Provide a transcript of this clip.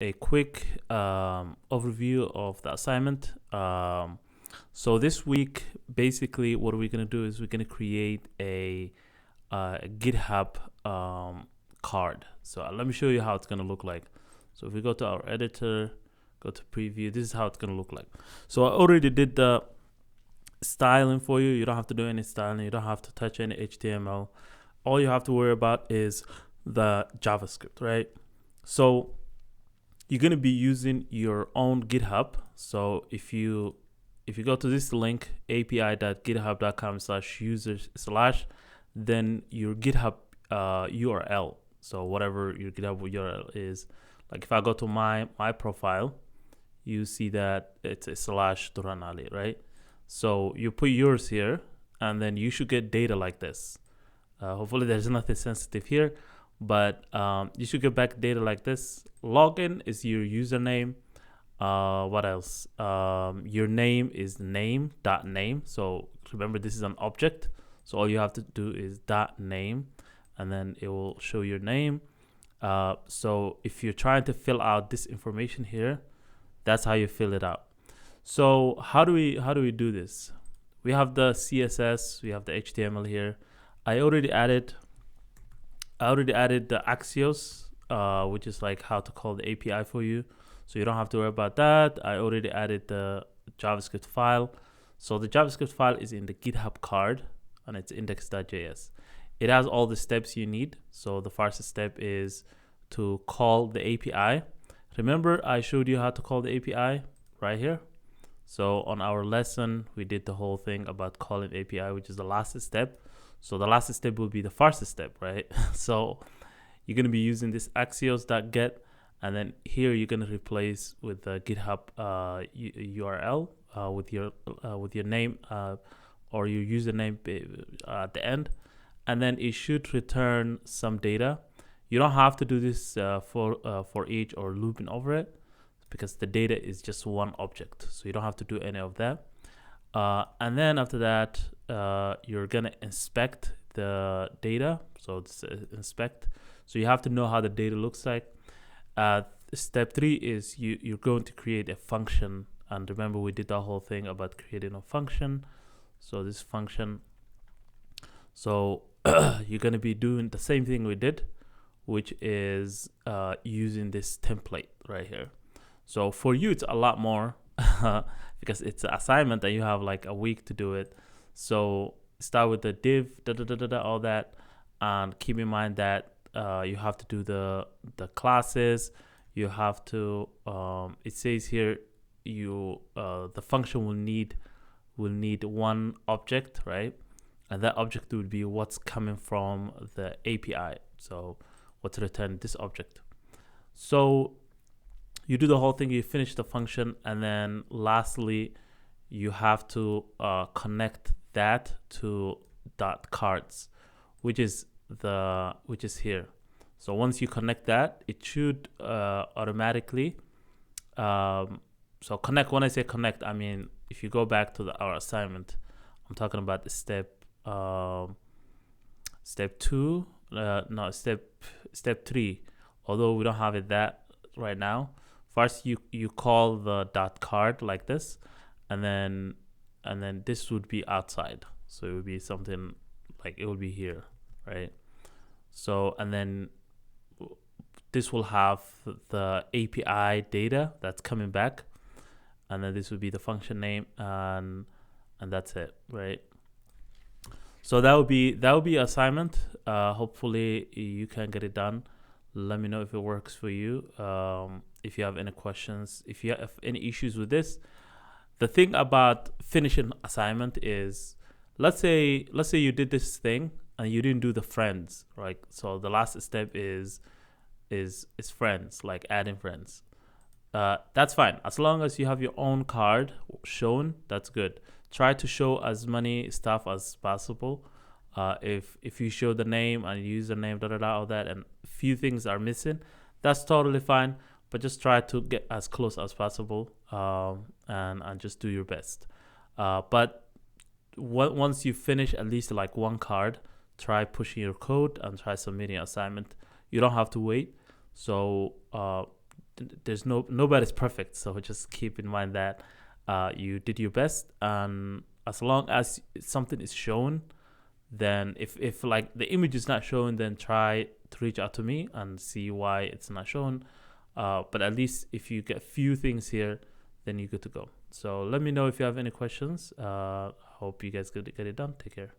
a quick overview of the assignment. So this week, basically, what we're gonna do is we're gonna create a GitHub card. So let me show you how it's gonna look like. So if we go to our editor, go to preview, this is how it's gonna look like. So I already did the styling for you. You don't have to do any styling. You don't have to touch any HTML. All you have to worry about is the JavaScript, right? So you're going to be using your own GitHub. So if you go to this link, api.github.com/user/, then your GitHub URL, so whatever your GitHub URL is, like if I go to my profile, you see that it's a /Duran Ali, right? So you put yours here, and then you should get data like this. Hopefully there's nothing sensitive here, but you should get back data like this. Login is your username. What else? Your name is name.name. So remember, this is an object. So all you have to do is .name, and then it will show your name. So if you're trying to fill out this information here, that's how you fill it out. So how do we do this? We have the CSS, we have the HTML here. I already added the Axios, which is like how to call the API for you. So you don't have to worry about that. I already added the JavaScript file. So the JavaScript file is in the GitHub card, and it's index.js. It has all the steps you need. So the first step is to call the API. Remember, I showed you how to call the API right here. So on our lesson, we did the whole thing about calling API, which is the last step. So the last step will be the first step, right? So you're going to be using this axios.get, and then here you're going to replace with the GitHub URL with your name or your username at the end, and then it should return some data. You don't have to do this for each or looping over it, because the data is just one object, so you don't have to do any of that. And then after that, you're gonna inspect the data. So it's inspect. So you have to know how the data looks like. Step 3 is you're going to create a function. And remember, we did the whole thing about creating a function. So this function. So you're gonna be doing the same thing we did, which is using this template right here. So for you, it's a lot more because it's an assignment and you have like a week to do it. So start with the div, all that, and keep in mind that you have to do the classes. You have to. It says here the function will need one object, right? And that object would be what's coming from the API. So what's returned this object. So you do the whole thing, you finish the function, and then lastly, you have to connect that to .cards, which is here. So once you connect that, it should automatically. So connect. When I say connect, I mean if you go back to our assignment, I'm talking about the step 2. No, step 3. Although we don't have it that right now. First, you call the .card like this, and then this would be outside. So it would be something like it would be here, right? So and then this will have the API data that's coming back, and then this would be the function name, and that's it, right? So that would be assignment. Hopefully you can get it done. Let me know if it works for you. If you have any questions, if you have any issues with this. The thing about finishing assignment is, let's say you did this thing and you didn't do the friends, right? So the last step is friends, like adding friends. That's fine. As long as you have your own card shown, that's good. Try to show as many stuff as possible. If you show the name and username, all that, and few things are missing, that's totally fine. But just try to get as close as possible, and just do your best. But once you finish at least like one card, try pushing your code and try submitting assignment. You don't have to wait. So there's nobody's perfect, so just keep in mind that you did your best, and as long as something is shown, then if like the image is not shown, then try to reach out to me and see why it's not shown. But at least if you get a few things here, then you're good to go. So let me know if you have any questions. Hope you guys get it done. Take care.